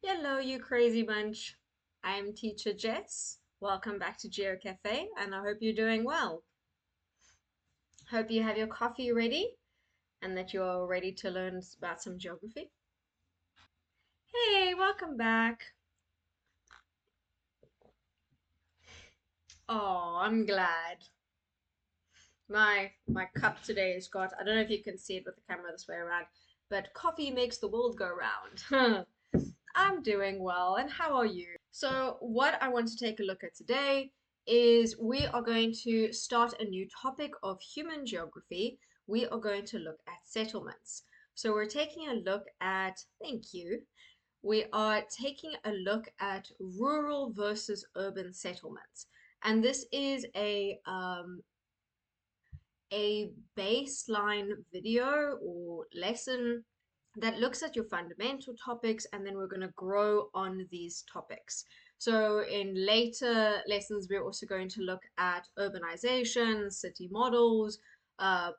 Hello, you crazy bunch. I'm teacher Jess. Welcome back to Geo Cafe, and I hope you're doing well. Hope you have your coffee ready and that you're ready to learn about some geography. Hey, welcome back. Oh, I'm glad. My cup today has got, I don't know if you can see it with the camera this way around, but coffee makes the world go round. I'm doing well, and how are you? So, what I want to take a look at today is we are going to start a new topic of human geography. We are going to look at settlements. So, we're taking a look at, thank you, we are taking a look at rural versus urban settlements. And this is a baseline video or lesson that looks at your fundamental topics, and then we're going to grow on these topics. So, in later lessons, we're also going to look at urbanization, city models,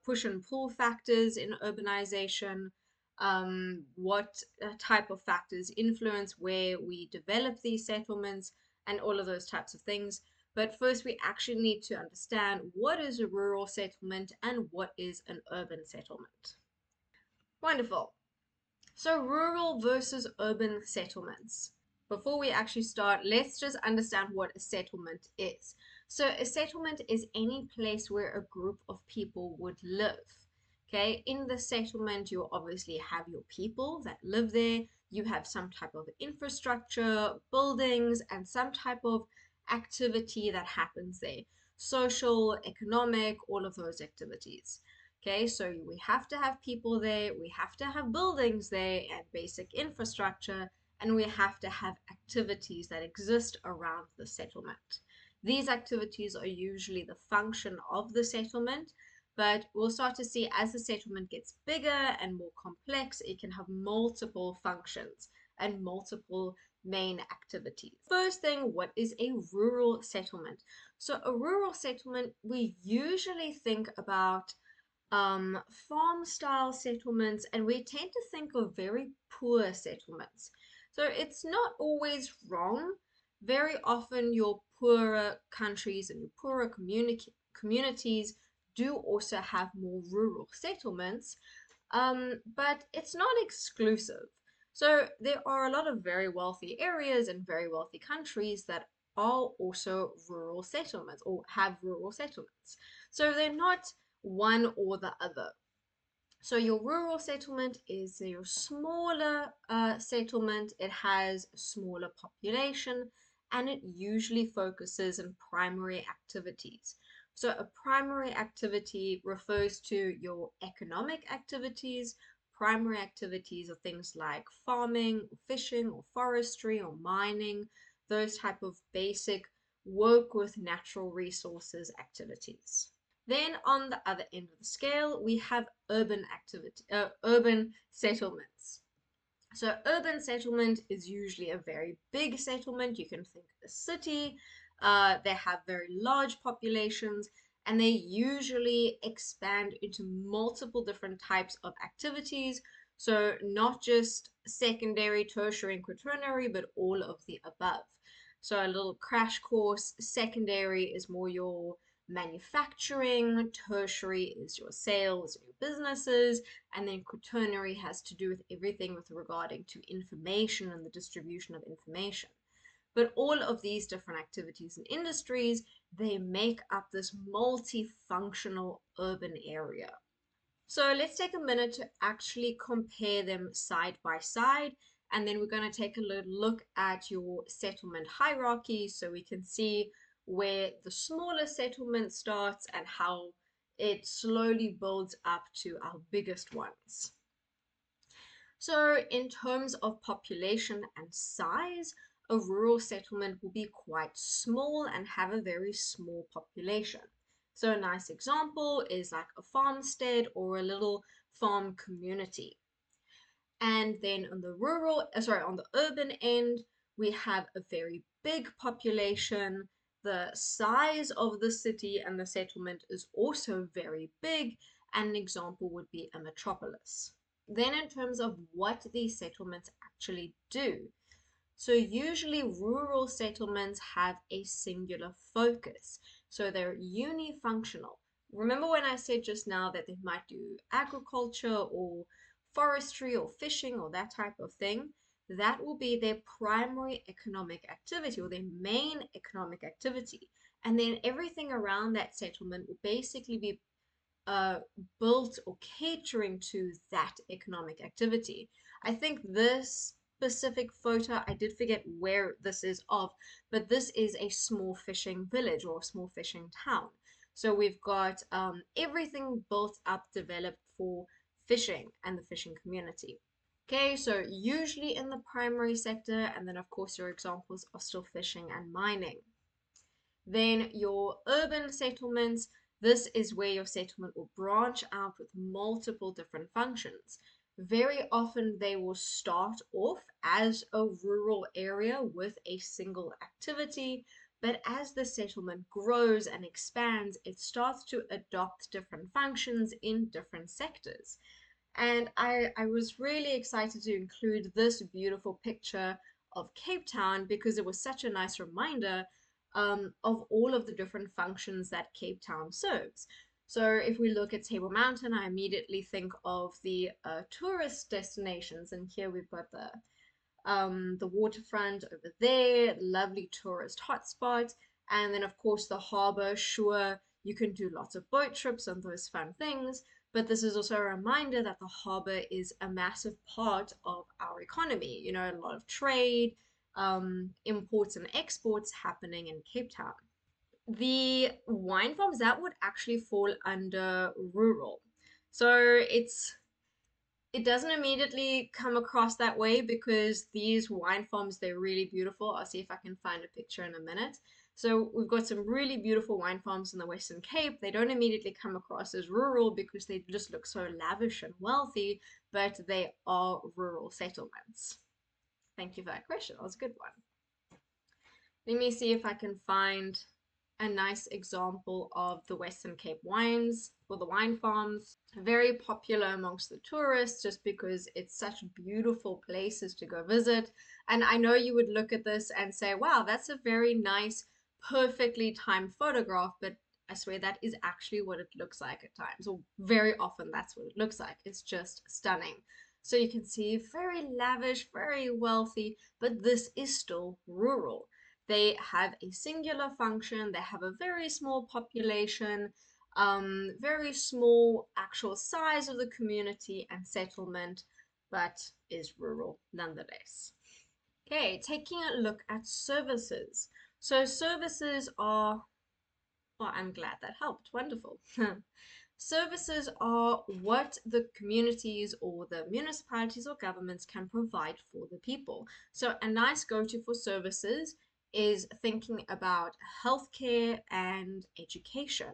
push and pull factors in urbanization, what type of factors influence where we develop these settlements, and all of those types of things. But first, we actually need to understand what is a rural settlement and what is an urban settlement. Wonderful. So, rural versus urban settlements. Before we actually start, let's just understand what a settlement is. So, a settlement is any place where a group of people would live. Okay, in the settlement, you obviously have your people that live there, you have some type of infrastructure, buildings, and some type of activity that happens there social, economic, all of those activities. Okay, so we have to have people there, we have to have buildings there and basic infrastructure, and we have to have activities that exist around the settlement. These activities are usually the function of the settlement, but we'll start to see as the settlement gets bigger and more complex, it can have multiple functions and multiple main activities. First thing, what is a rural settlement? So, a rural settlement, we usually think about farm style settlements, and we tend to think of very poor settlements. So it's not always wrong. Very often, your poorer countries and your poorer communities do also have more rural settlements, but it's not exclusive. So there are a lot of very wealthy areas and very wealthy countries that are also rural settlements or have rural settlements. So they're not one or the other. So your rural settlement is your smaller settlement. It has a smaller population and it usually focuses on primary activities. So a primary activity refers to your economic activities. Primary activities are things like farming, or fishing, or forestry, or mining, those type of basic work with natural resources activities. Then on the other end of the scale, we have urban settlements. So urban settlement is usually a very big settlement. You can think a city. They have very large populations, and they usually expand into multiple different types of activities. So not just secondary, tertiary, and quaternary, but all of the above. So a little crash course. Secondary is more your manufacturing, tertiary is your sales and your businesses, and then quaternary has to do with everything with regarding to information and the distribution of information. But all of these different activities and industries, they make up this multifunctional urban area. So let's take a minute to actually compare them side by side. And then we're going to take a little look at your settlement hierarchy so we can see where the smaller settlement starts and how it slowly builds up to our biggest ones. So, in terms of population and size, a rural settlement will be quite small and have a very small population. So, a nice example is like a farmstead or a little farm community. And then on the on the urban end, we have a very big population. The size of the city and the settlement is also very big. And an example would be a metropolis. Then, in terms of what these settlements actually do, So usually rural settlements have a singular focus. So they're unifunctional. Remember when I said just now that they might do agriculture or forestry or fishing or that type of thing? That will be their primary economic activity or their main economic activity. And then everything around that settlement will basically be uh, built or catering to that economic activity. I think this specific photo, I did forget where this is of, but this is a small fishing village or a small fishing town. So we've got everything built up, developed for fishing and the fishing community. Okay, so usually in the primary sector, and then of course your examples are still fishing and mining. Then your urban settlements, this is where your settlement will branch out with multiple different functions. Very often they will start off as a rural area with a single activity, but as the settlement grows and expands, it starts to adopt different functions in different sectors. And I was really excited to include this beautiful picture of Cape Town because it was such a nice reminder of all of the different functions that Cape Town serves. So if we look at Table Mountain, I immediately think of the tourist destinations, and here we've got the waterfront over there, lovely tourist hotspot, and then of course the harbor. Sure, you can do lots of boat trips and those fun things, but this is also a reminder that the harbor is a massive part of our economy. You know, a lot of trade, imports and exports happening in Cape Town. The wine farms that would actually fall under rural. So it doesn't immediately come across that way because these wine farms, they're really beautiful. I'll see if I can find a picture in a minute. So we've got some really beautiful wine farms in the Western Cape. They don't immediately come across as rural because they just look so lavish and wealthy, but they are rural settlements. Thank you for that question. That was a good one. Let me see if I can find a nice example of the Western Cape wines or the wine farms. Very popular amongst the tourists just because it's such beautiful places to go visit. And I know you would look at this and say, wow, that's a very nice, perfectly timed photograph, but I swear that is actually what it looks like at times, or very often that's what it looks like. It's just stunning. So you can see very lavish, very wealthy, but this is still rural. They have a singular function, they have a very small population, very small actual size of the community and settlement, but is rural nonetheless. Okay, taking a look at services. So services are, well, I'm glad that helped. Wonderful. Services are what the communities or the municipalities or governments can provide for the people. So, a nice go to for services is thinking about healthcare and education.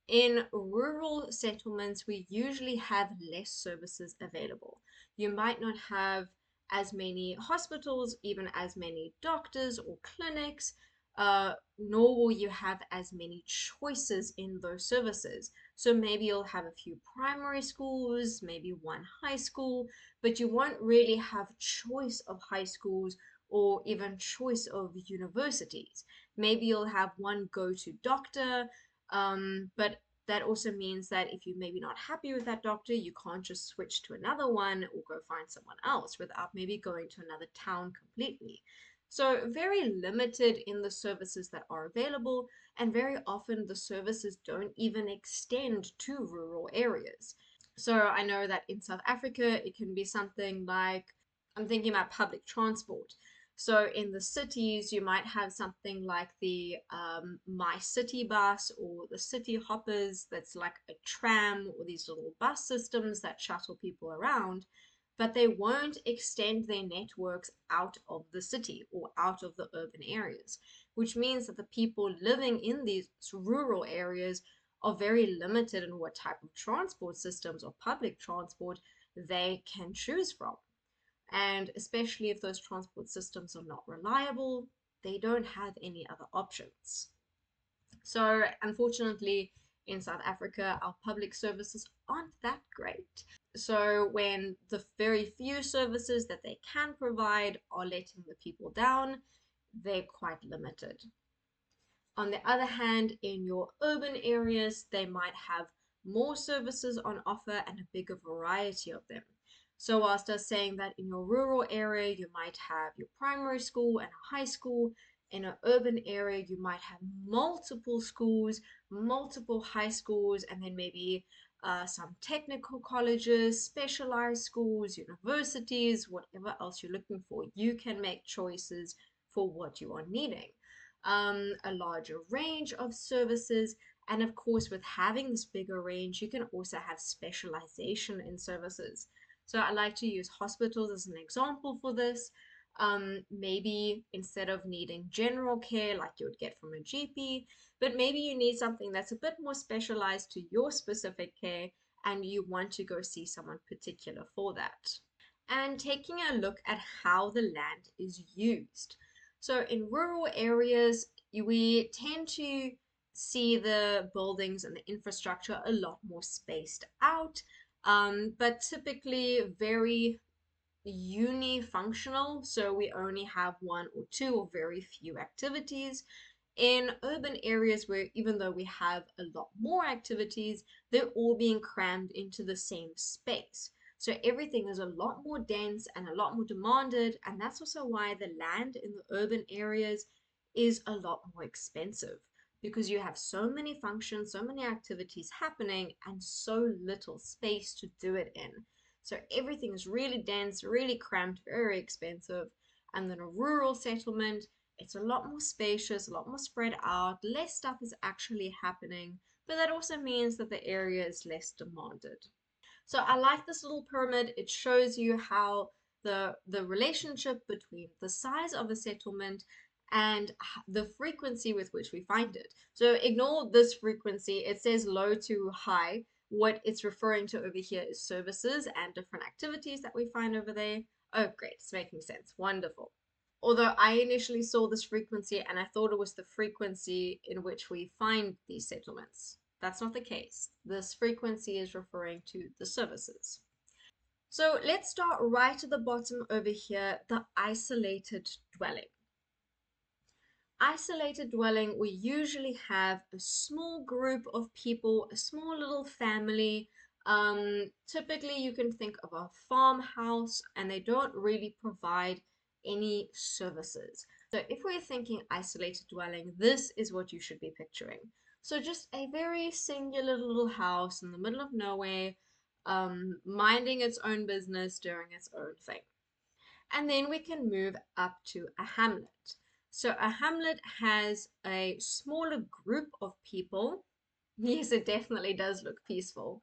In rural settlements, we usually have less services available. You might not have as many hospitals, even as many doctors or clinics, nor will you have as many choices in those services. So maybe you'll have a few primary schools, maybe one high school, but you won't really have choice of high schools or even choice of universities. Maybe you'll have one go-to doctor, but that also means that if you're maybe not happy with that doctor, you can't just switch to another one or go find someone else without maybe going to another town completely. So, very limited in the services that are available, and very often the services don't even extend to rural areas. So, I know that in South Africa, it can be something like I'm thinking about public transport. So in the cities, you might have something like the My City bus or the City Hoppers, that's like a tram or these little bus systems that shuttle people around, but they won't extend their networks out of the city or out of the urban areas, which means that the people living in these rural areas are very limited in what type of transport systems or public transport they can choose from. And especially if those transport systems are not reliable, they don't have any other options. So, unfortunately, in South Africa, our public services aren't that great. So when the very few services that they can provide are letting the people down, they're quite limited. On the other hand, in your urban areas, they might have more services on offer and a bigger variety of them. So, whilst I was saying that in your rural area, you might have your primary school and a high school, in an urban area, you might have multiple schools, multiple high schools, and then maybe some technical colleges, specialized schools, universities, whatever else you're looking for. You can make choices for what you are needing, a larger range of services. And of course, with having this bigger range, you can also have specialization in services. So I like to use hospitals as an example for this. Maybe instead of needing general care like you would get from a GP, but maybe you need something that's a bit more specialized to your specific care and you want to go see someone particular for that. And taking a look at how the land is used. So in rural areas, we tend to see the buildings and the infrastructure a lot more spaced out, but typically very unifunctional. So we only have one or two or very few activities. In urban areas, where even though we have a lot more activities, they're all being crammed into the same space. So everything is a lot more dense and a lot more demanded. And that's also why the land in the urban areas is a lot more expensive, because you have so many functions, so many activities happening, and so little space to do it in. So everything is really dense, really cramped, very expensive. And then a rural settlement, it's a lot more spacious, a lot more spread out, less stuff is actually happening, but that also means that the area is less demanded. So I like this little pyramid. It shows you how the relationship between the size of a settlement and the frequency with which we find it. So ignore this frequency. It says low to high. What it's referring to over here is services and different activities that we find over there. Oh, great. It's making sense. Wonderful. Although I initially saw this frequency and I thought it was the frequency in which we find these settlements. That's not the case. This frequency is referring to the services. So let's start right at the bottom over here, the isolated dwelling. Isolated dwelling, we usually have a small group of people, a small little family. Typically, you can think of a farmhouse, and they don't really provide any services. So, if we're thinking isolated dwelling, this is what you should be picturing. So, just a very singular little house in the middle of nowhere, minding its own business, doing its own thing. And then we can move up to a hamlet. So a hamlet has a smaller group of people. Yes, it definitely does look peaceful.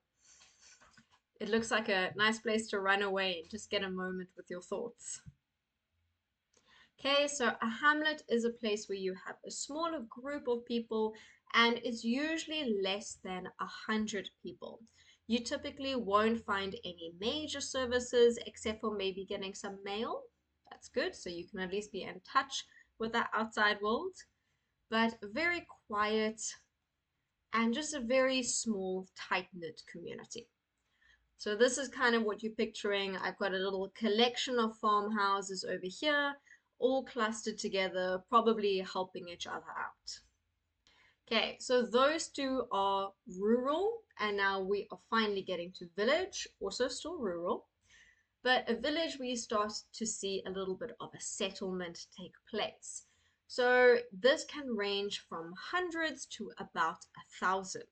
It looks like a nice place to run away and just get a moment with your thoughts. Okay, so a hamlet is a place where you have a smaller group of people and it's usually less than 100 people. You typically won't find any major services except for maybe getting some mail. That's good, so you can at least be in touch with the outside world, but very quiet and just a very small, tight-knit community. So this is kind of what you're picturing. I've got a little collection of farmhouses over here, all clustered together, probably helping each other out. Okay, so those two are rural, and now we are finally getting to village, also still rural. But a village, we start to see a little bit of a settlement take place. So this can range from hundreds to about 1,000.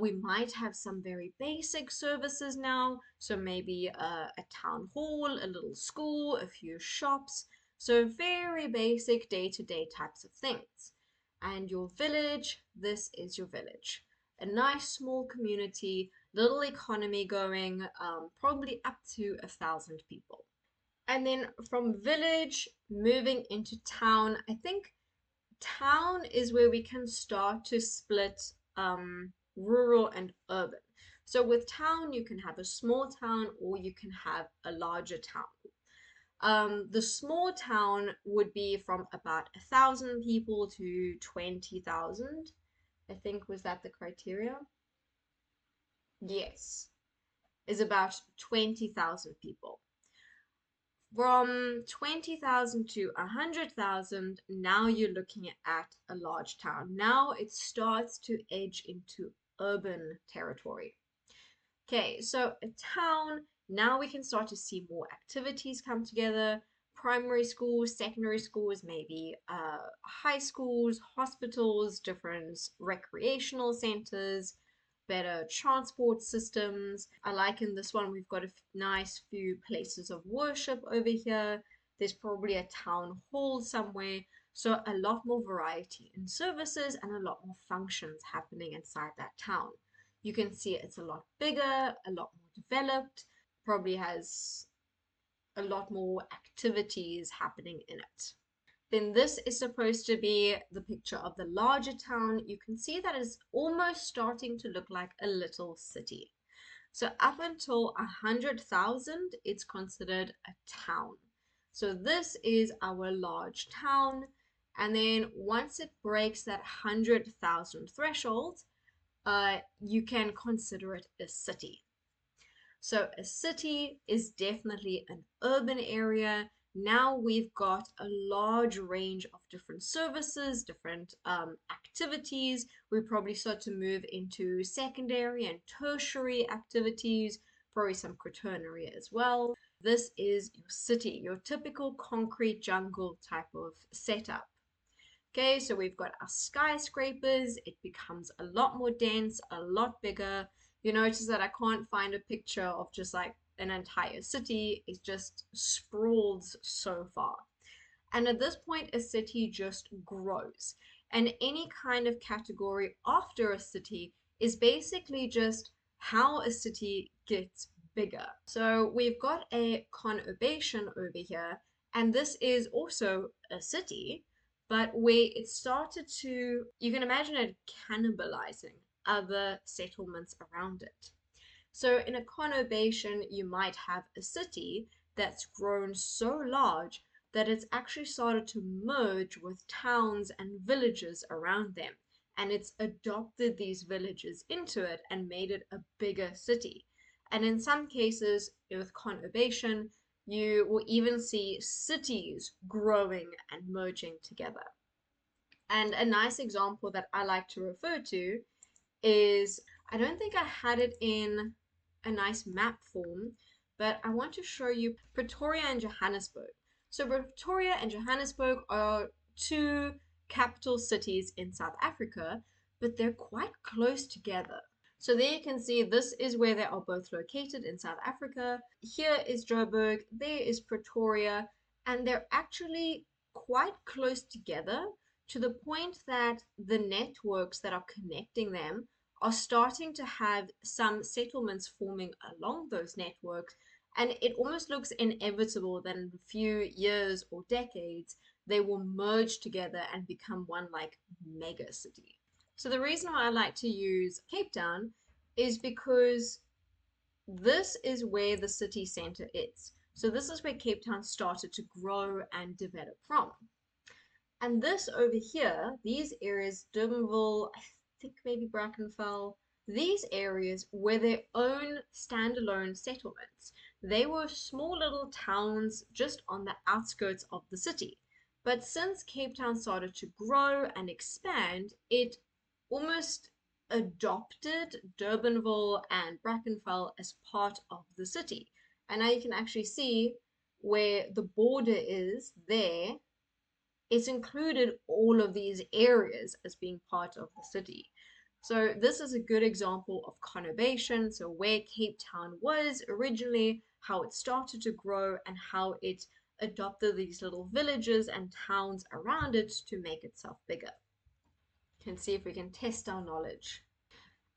We might have some very basic services now, so maybe a town hall, a little school, a few shops, so very basic day-to-day types of things. And your village, this is your village. A nice small community, little economy going, probably up to 1,000 people. And then from village moving into town, I think town is where we can start to split rural and urban. So with town, you can have a small town or you can have a larger town. The small town would be from about 1,000 people to 20,000. I think, was that the criteria? Yes, is about 20,000 people. From 20,000 to 100,000, now you're looking at a large town. Now it starts to edge into urban territory. Okay, so a town, now we can start to see more activities come together. Primary schools, secondary schools, maybe high schools, hospitals, different recreational centers, better transport systems. I like in this one, we've got a nice few places of worship over here. There's probably a town hall somewhere. So a lot more variety in services and a lot more functions happening inside that town. You can see it's a lot bigger, a lot more developed, probably has a lot more activities happening in it. Then this is supposed to be the picture of the larger town. You can see that it's almost starting to look like a little city. So up until 100,000, it's considered a town. So this is our large town. And then once it breaks that 100,000 threshold, you can consider it a city. So a city is definitely an urban area. Now we've got a large range of different services, different activities. We probably start to move into secondary and tertiary activities, probably some quaternary as well. This is your city, your typical concrete jungle type of setup. Okay, so we've got our skyscrapers. It becomes a lot more dense, a lot bigger. You notice that I can't find a picture of just like an entire city. It just sprawls so far. And at this point, a city just grows. And any kind of category after a city is basically just how a city gets bigger. So we've got a conurbation over here, and this is also a city, but where it started to, you can imagine it cannibalizing other settlements around it. So in a conurbation, you might have a city that's grown so large that it's actually started to merge with towns and villages around them. And it's adopted these villages into it and made it a bigger city. And in some cases, with conurbation, you will even see cities growing and merging together. And a nice example that I like to refer to is, I don't think I had it in a nice map form, but I want to show you Pretoria and Johannesburg. So Pretoria and Johannesburg are two capital cities in South Africa, but they're quite close together. So there you can see this is where they are both located in South Africa. Here is Joburg, there is Pretoria, and they're actually quite close together to the point that the networks that are connecting them are starting to have some settlements forming along those networks. And it almost looks inevitable that in a few years or decades, they will merge together and become one like mega city. So the reason why I like to use Cape Town is because this is where the city center is. So this is where Cape Town started to grow and develop from. And this over here, these areas, Durbanville, I think maybe Brackenfell, these areas were their own standalone settlements. They were small little towns just on the outskirts of the city. But since Cape Town started to grow and expand, it almost adopted Durbanville and Brackenfell as part of the city. And now you can actually see where the border is there. It's included all of these areas as being part of the city. So this is a good example of conurbation. So where Cape Town was originally, how it started to grow, and how it adopted these little villages and towns around it to make itself bigger. You can see if we can test our knowledge.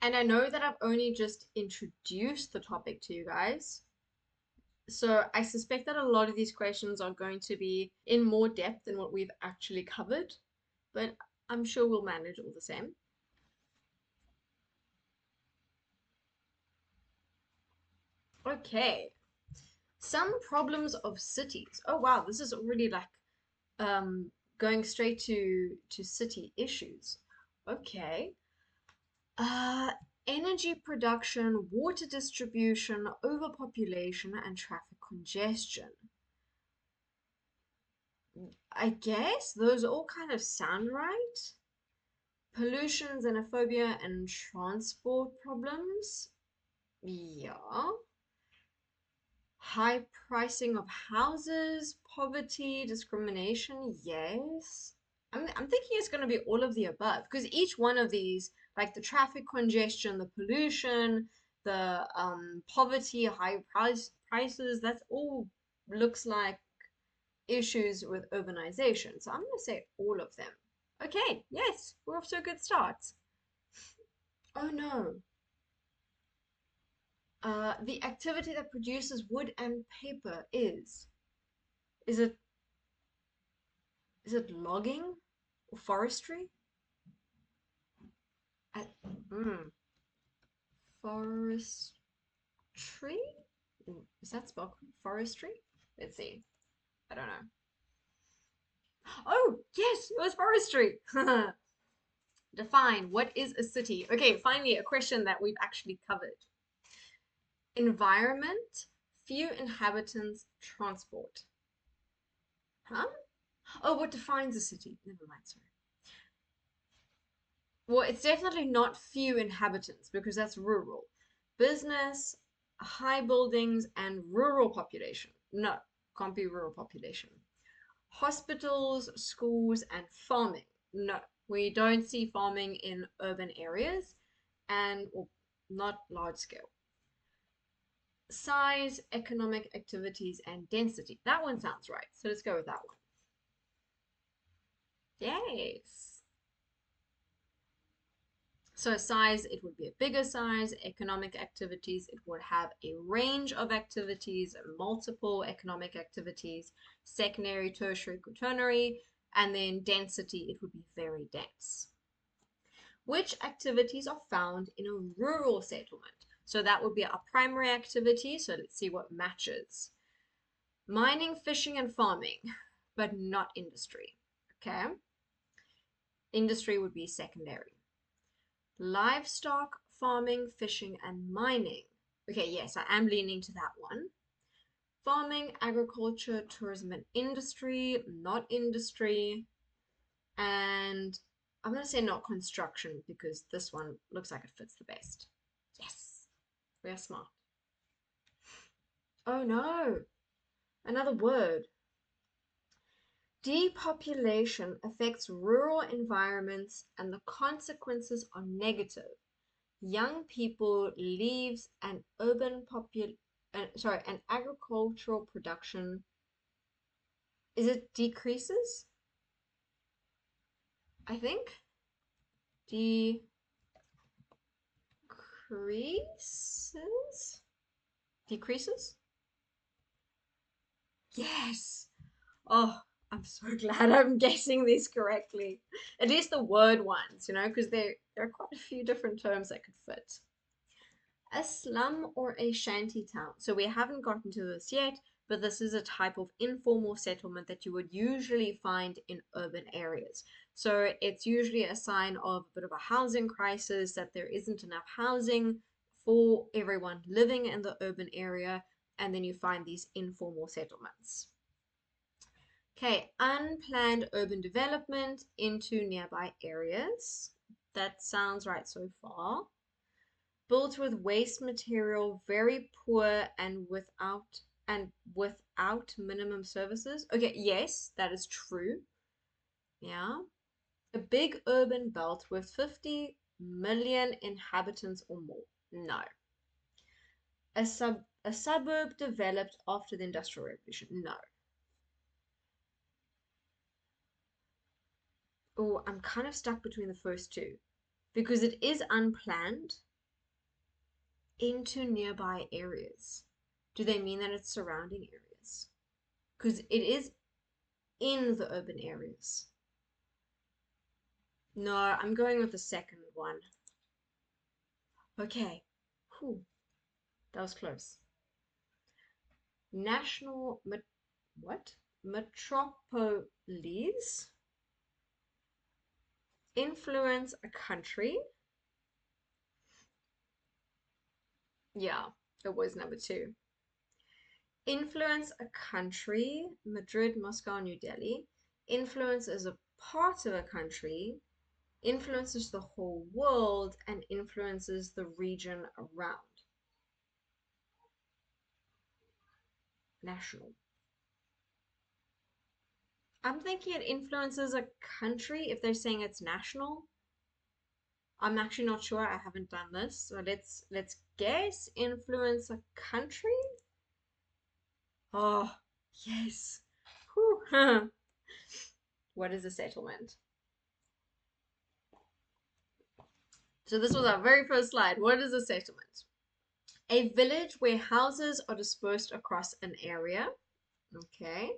And I know that I've only just introduced the topic to you guys. So I suspect that a lot of these questions are going to be in more depth than what we've actually covered, but I'm sure we'll manage all the same. Okay, some problems of cities. Oh wow, this is already like going straight to city issues. Okay. Uh, Energy production, water distribution, overpopulation, and traffic congestion. I guess those all kind of sound right. Pollution, xenophobia, and transport problems. Yeah. High pricing of houses, poverty, discrimination. Yes. I'm thinking it's going to be all of the above because each one of these, like the traffic congestion, the pollution, the poverty, prices, that's all looks like issues with urbanization. So I'm going to say all of them. Okay, yes, we're off to a good start. Oh no. The activity that produces wood and paper is it logging or forestry? I, mm, forestry? Is that spelled forestry? Let's see. I don't know. Oh, yes, it was forestry. Define what is a city? Okay, finally, a question that we've actually covered. Environment, few inhabitants, transport. Huh? Oh, what defines a city? Never mind, sorry. Well, it's definitely not few inhabitants because that's rural. Business, high buildings, and rural population. No, can't be rural population. Hospitals, schools, and farming. No, we don't see farming in urban areas and well, not large scale. Size, economic activities, and density. That one sounds right. So let's go with that one. Yes. So size, it would be a bigger size. Economic activities, it would have a range of activities, multiple economic activities, secondary, tertiary, quaternary, and then density, it would be very dense. Which activities are found in a rural settlement? So that would be our primary activity. So let's see what matches. Mining, fishing, and farming, but not industry. Okay. Industry would be secondary. Livestock, farming, fishing, and mining. Okay, yes, I am leaning to that one. Farming, agriculture, tourism, and industry, not industry. And I'm going to say not construction because this one looks like it fits the best. Yes, we are smart. Oh no, another word. Depopulation affects rural environments and the consequences are negative. Young people leaves an an agricultural production. Is it decreases? I think decreases. Decreases? Yes. Oh, I'm so glad I'm guessing this correctly. At least the word ones, because there are quite a few different terms that could fit. A slum or a shanty town. So we haven't gotten to this yet, but this is a type of informal settlement that you would usually find in urban areas. So it's usually a sign of a bit of a housing crisis, that there isn't enough housing for everyone living in the urban area, and then you find these informal settlements. Okay, unplanned urban development into nearby areas. That sounds right so far. Built with waste material, very poor and without minimum services. Okay, yes, that is true. Yeah. A big urban belt with 50 million inhabitants or more. No. A suburb developed after the Industrial Revolution. No. Oh, I'm kind of stuck between the first two because it is unplanned into nearby areas. Do they mean that it's surrounding areas? Because it is in the urban areas. No, I'm going with the second one. Okay. Whew, that was close. National what? Metropolis influence a country. Yeah, it was number two. Influence a country, Madrid, Moscow, New Delhi. Influence is a part of a country, influences the whole world, and influences the region around. National. I'm thinking it influences a country if they're saying it's national. I'm actually not sure. I haven't done this. So let's guess influence a country. Oh, yes. Whew. What is a settlement? So this was our very first slide. What is a settlement? A village where houses are dispersed across an area. Okay.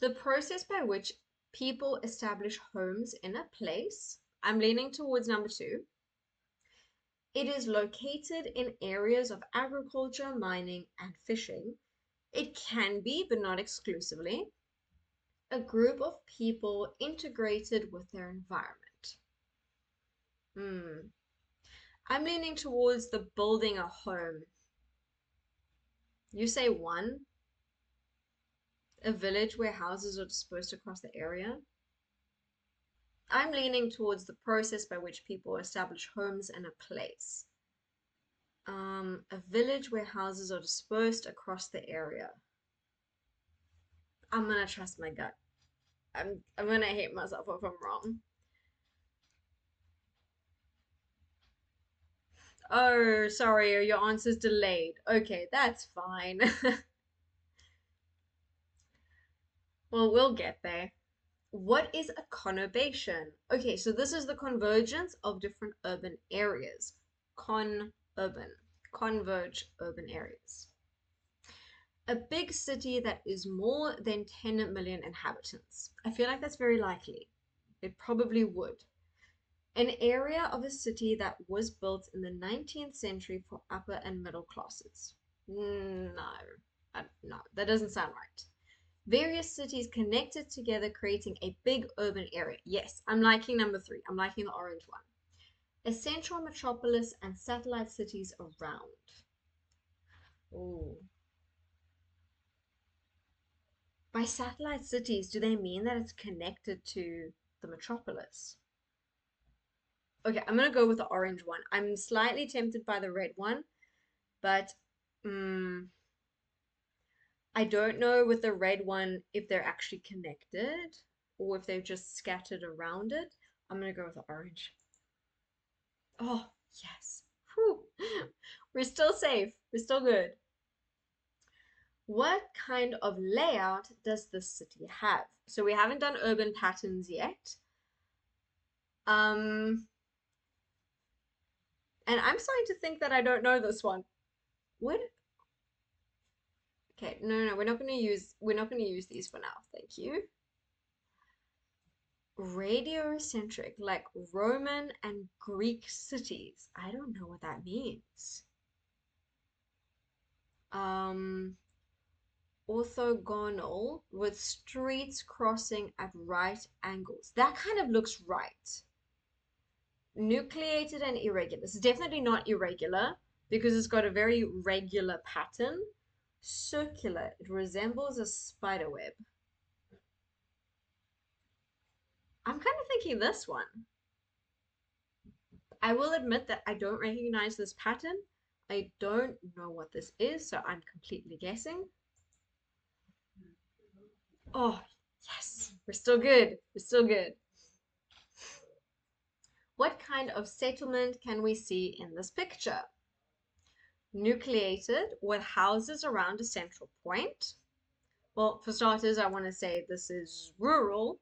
The process by which people establish homes in a place. I'm leaning towards number two. It is located in areas of agriculture, mining, and fishing. It can be, but not exclusively, a group of people integrated with their environment. Hmm. I'm leaning towards the building a home. You say one, a village where houses are dispersed across the area. I'm leaning towards the process by which people establish homes in a place. A village where houses are dispersed across the area. I'm gonna trust my gut. I'm gonna hate myself if I'm wrong. Oh, sorry, your answer's delayed. Okay, that's fine. Well, we'll get there. What is a conurbation? Okay, so this is the convergence of different urban areas. Con-urban, converge urban areas. A big city that is more than 10 million inhabitants. I feel like that's very likely. It probably would. An area of a city that was built in the 19th century for upper and middle classes. No, no, that doesn't sound right. Various cities connected together, creating a big urban area. Yes, I'm liking number three. I'm liking the orange one. A central metropolis and satellite cities around. Oh. By satellite cities, do they mean that it's connected to the metropolis? Okay, I'm gonna go with the orange one. I'm slightly tempted by the red one, but I don't know with the red one if they're actually connected or if they've just scattered around it. I'm gonna go with the orange. Oh, yes. Whew. We're still safe. We're still good. What kind of layout does the city have? So we haven't done urban patterns yet. Um, and I'm starting to think that I don't know this one. What? Okay, no, we're not gonna use these for now. Thank you. Radiocentric, like Roman and Greek cities. I don't know what that means. Um, Orthogonal with streets crossing at right angles. That kind of looks right. Nucleated and irregular. It's definitely not irregular because it's got a very regular pattern. Circular. It resembles a spider web. I'm kind of thinking this one. I will admit that I don't recognize this pattern. I don't know what this is, so I'm completely guessing. Oh, yes, we're still good. We're still good. What kind of settlement can we see in this picture? Nucleated with houses around a central point. Well, for starters, I want to say this is rural.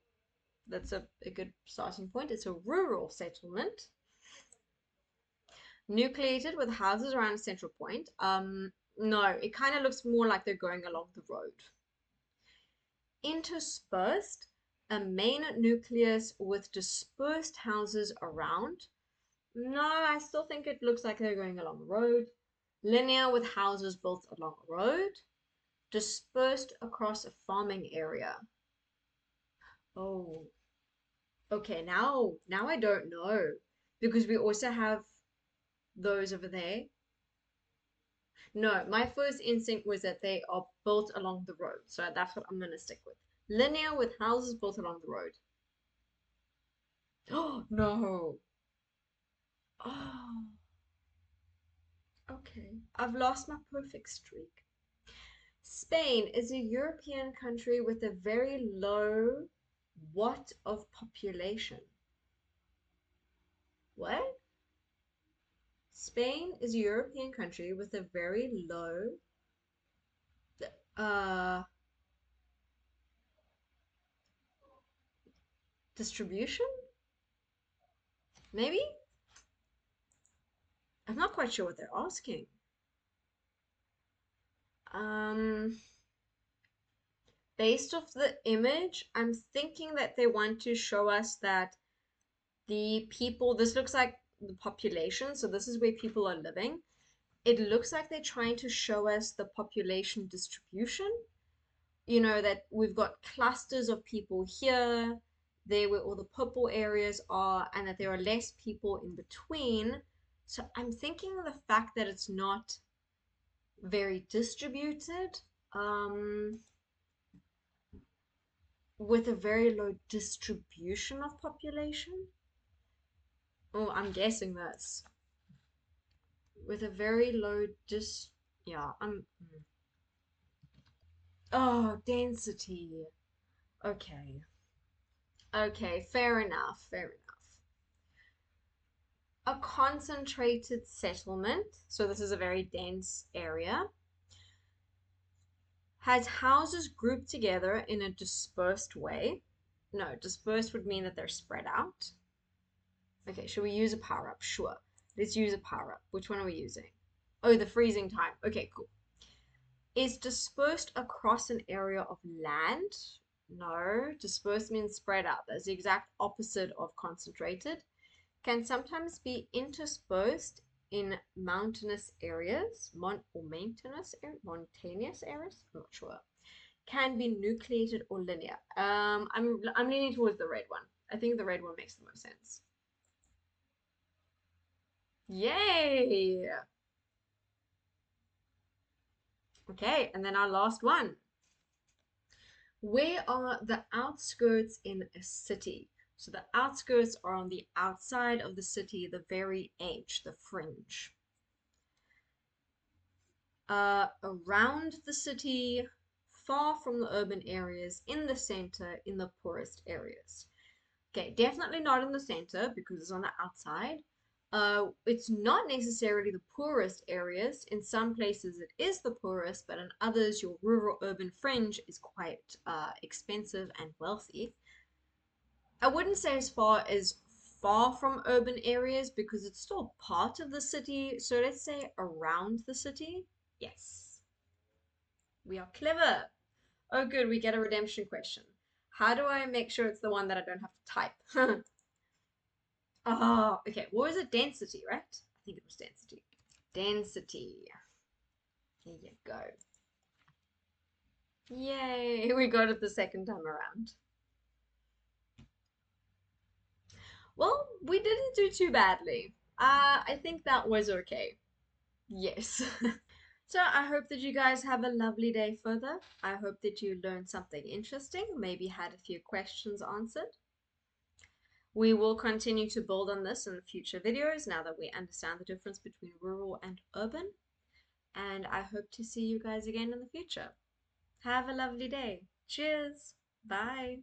That's a good starting point. It's a rural settlement. Nucleated with houses around a central point. No, it kind of looks more like they're going along the road. Interspersed, a main nucleus with dispersed houses around. No, I still think it looks like they're going along the road. Linear with houses built along a road. Dispersed across a farming area. Oh, okay, now I don't know because we also have those over there. No, my first instinct was that they are built along the road. So that's what I'm gonna stick with. Linear with houses built along the road. Oh, no. Oh, okay. I've lost my perfect streak. Spain is a European country with a very low what of population? What? Spain is a European country with a very low uh distribution? Maybe? I'm not quite sure what they're asking. Um, based off the image, I'm thinking that they want to show us that the people, this looks like the population, so this is where people are living. It looks like they're trying to show us the population distribution. You know, that we've got clusters of people here, there where all the purple areas are, and that there are less people in between. So I'm thinking the fact that it's not very distributed, um, with a very low distribution of population. Oh, I'm guessing this. With a very low yeah, oh, density. Okay. Okay, fair enough, fair enough. A concentrated settlement, so this is a very dense area, has houses grouped together in a dispersed way. No, dispersed would mean that they're spread out. Okay, should we use a power up? Sure. Let's use a power up. Which one are we using? Oh, the freezing time. Okay, cool. Is dispersed across an area of land? No, dispersed means spread out. That's the exact opposite of concentrated. Can sometimes be interspersed in mountainous areas, mountainous areas. I'm not sure. Can be nucleated or linear. I'm leaning towards the red one. I think the red one makes the most sense. Yay! Okay, and then our last one. Where are the outskirts in a city? So the outskirts are on the outside of the city, the very edge, the fringe. Around the city, far from the urban areas, in the center, in the poorest areas. Okay, definitely not in the center because it's on the outside. It's not necessarily the poorest areas. In some places, it is the poorest, but in others, your rural urban fringe is quite expensive and wealthy. I wouldn't say as far from urban areas because it's still part of the city. So let's say around the city. Yes, we are clever. Oh, good, we get a redemption question. How do I make sure it's the one that I don't have to type? Oh, okay. What was it? Density, right? I think it was density. Density. There you go. Yay, we got it the second time around. Well, we didn't do too badly. I think that was okay. Yes. So I hope that you guys have a lovely day further. I hope that you learned something interesting, maybe had a few questions answered. We will continue to build on this in future videos now that we understand the difference between rural and urban. And I hope to see you guys again in the future. Have a lovely day. Cheers. Bye.